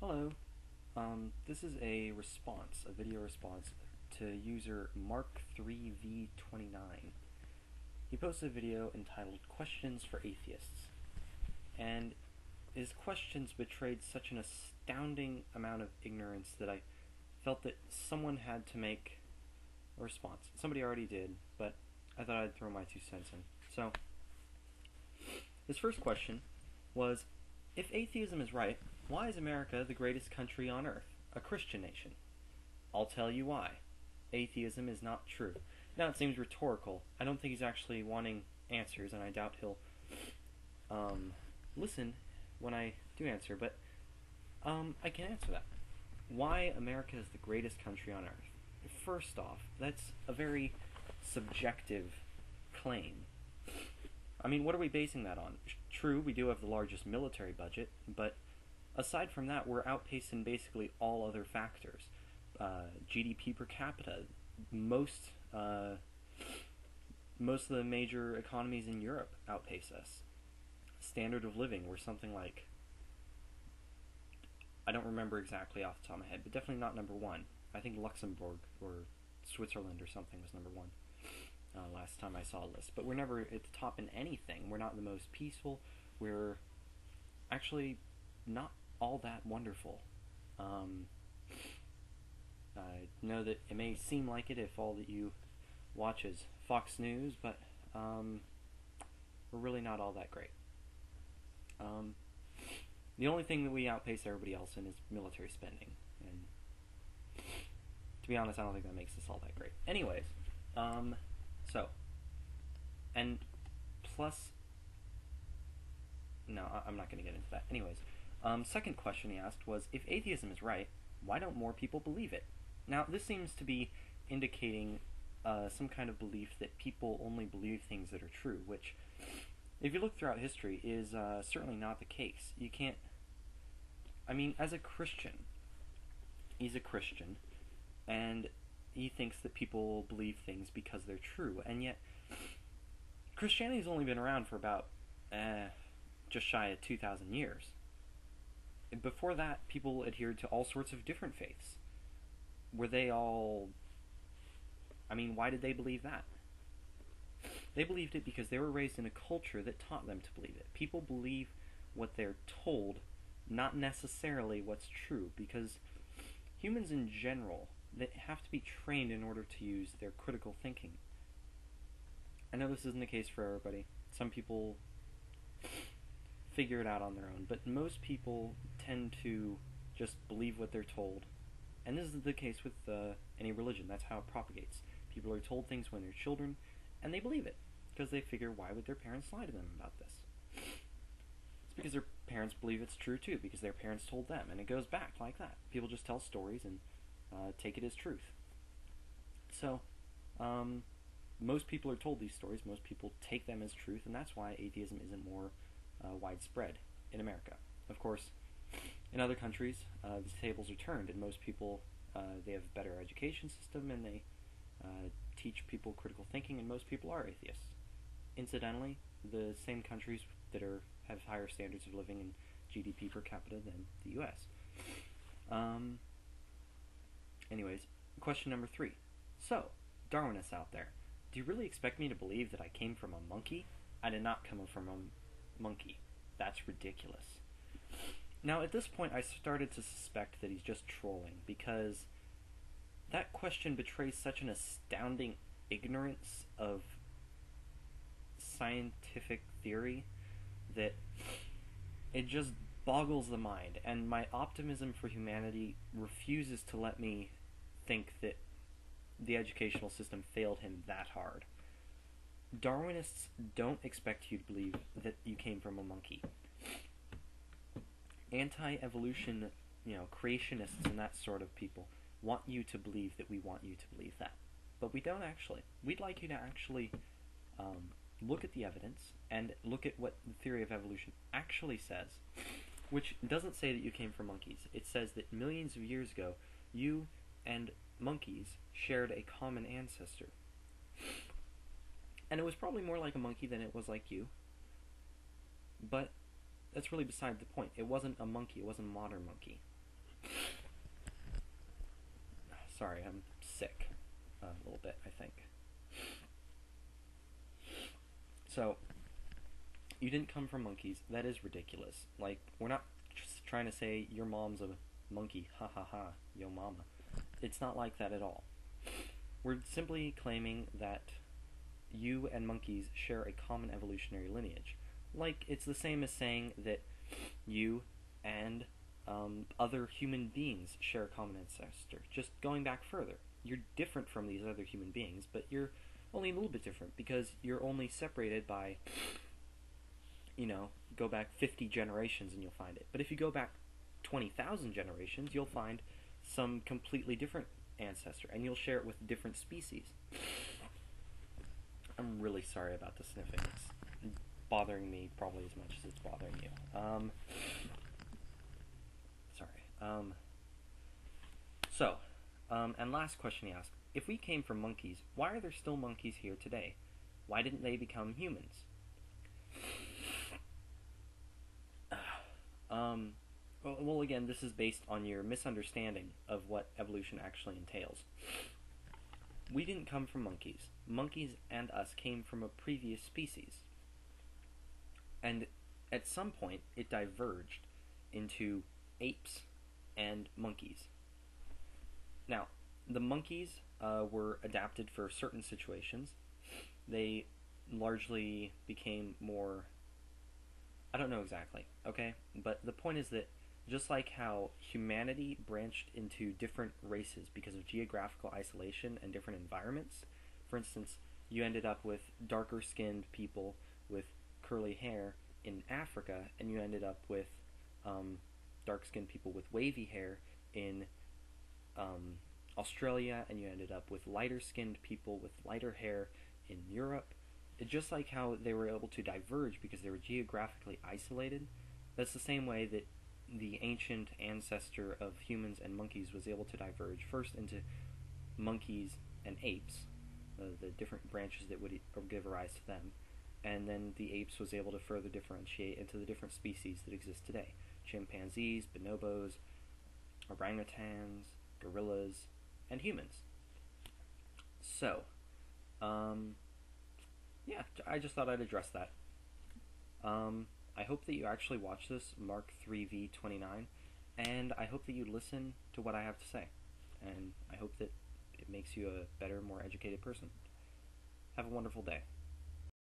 Hello. This is a response, a video response to user Mark3V29. He posted a video entitled Questions for Atheists, and his questions betrayed such an astounding amount of ignorance that I felt that someone had to make a response. Somebody already did, but I thought I'd throw my 2 cents in. So, his first question was, if atheism is right, why is America the greatest country on earth, a Christian nation? I'll tell you why. Atheism is not true. Now, it seems rhetorical. I don't think he's actually wanting answers, and I doubt he'll listen when I do answer, but I can answer that. Why America is the greatest country on earth? First off, that's a very subjective claim. I mean, what are we basing that on? True, we do have the largest military budget, but aside from that, we're outpacing basically all other factors. GDP per capita, most of the major economies in Europe outpace us. Standard of living, we're something like, I don't remember exactly off the top of my head, but definitely not number one. I think Luxembourg or Switzerland or something was number one. Last time I saw a list, but we're never at the top in anything. We're not the most peaceful. We're actually not all that wonderful. I know that it may seem like it if all that you watch is Fox News, but we're really not all that great. The only thing that we outpace everybody else in is military spending, and to be honest, I don't think that makes us all that great. Anyways, so, and plus, no, I'm not going to get into that. Anyways, second question he asked was, if atheism is right, why don't more people believe it? Now, this seems to be indicating some kind of belief that people only believe things that are true, which, if you look throughout history, is certainly not the case. You can't, I mean, as a Christian, he's a Christian, and he thinks that people believe things because they're true, and yet Christianity's only been around for about just shy of 2,000 years. Before that, people adhered to all sorts of different faiths. Were they all... I mean, why did they believe that? They believed it because they were raised in a culture that taught them to believe it. People believe what they're told, not necessarily what's true, because humans in general, they have to be trained in order to use their critical thinking. I know this isn't the case for everybody. Some people figure it out on their own, but most people tend to just believe what they're told. And this is the case with any religion. That's how it propagates. People are told things when they're children, and they believe it, because they figure, why would their parents lie to them about this? It's because their parents believe it's true too, because their parents told them, and it goes back like that. People just tell stories and take it as truth. So, most people are told these stories, most people take them as truth, and that's why atheism isn't more widespread in America. Of course, in other countries, the tables are turned, and most people, they have a better education system, and they teach people critical thinking, and most people are atheists. Incidentally, the same countries that have higher standards of living and GDP per capita than the U.S. Anyways, question number 3. So, Darwinists out there, do you really expect me to believe that I came from a monkey? I did not come from a monkey. That's ridiculous. Now, at this point, I started to suspect that he's just trolling, because that question betrays such an astounding ignorance of scientific theory that it just boggles the mind, and my optimism for humanity refuses to let me think that the educational system failed him that hard. Darwinists don't expect you to believe that you came from a monkey. Anti-evolution, creationists and that sort of people want you to believe that we want you to believe that. But we don't actually. We'd like you to actually look at the evidence and look at what the theory of evolution actually says, which doesn't say that you came from monkeys. It says that millions of years ago, you and monkeys shared a common ancestor. And it was probably more like a monkey than it was like you. But that's really beside the point. It wasn't a monkey. It wasn't a modern monkey. Sorry, I'm sick. A little bit, I think. So, you didn't come from monkeys. That is ridiculous. Like, we're not just trying to say your mom's a monkey. Ha ha ha. Yo mama. It's not like that at all. We're simply claiming that you and monkeys share a common evolutionary lineage. Like, it's the same as saying that you and other human beings share a common ancestor. Just going back further. You're different from these other human beings, but you're only a little bit different because you're only separated by, go back 50 generations and you'll find it. But if you go back 20,000 generations, you'll find some completely different ancestor, and you'll share it with different species. I'm really sorry about the sniffing. It's bothering me probably as much as it's bothering you. Sorry. And last question he asked: if we came from monkeys, why are there still monkeys here today? Why didn't they become humans? Well, again, this is based on your misunderstanding of what evolution actually entails. We didn't come from monkeys. Monkeys and us came from a previous species. And at some point, it diverged into apes and monkeys. Now, the monkeys were adapted for certain situations. They largely became more... I don't know exactly, okay? But the point is that just like how humanity branched into different races because of geographical isolation and different environments, for instance, you ended up with darker-skinned people with curly hair in Africa, and you ended up with dark-skinned people with wavy hair in Australia, and you ended up with lighter-skinned people with lighter hair in Europe. It's just like how they were able to diverge because they were geographically isolated. That's the same way that the ancient ancestor of humans and monkeys was able to diverge first into monkeys and apes, the different branches that would give rise to them, and then the apes was able to further differentiate into the different species that exist today: chimpanzees, bonobos, orangutans, gorillas, and humans. So, yeah, I just thought I'd address that. I hope that you actually watch this, Mark 3v29, and I hope that you listen to what I have to say, and I hope that it makes you a better, more educated person. Have a wonderful day.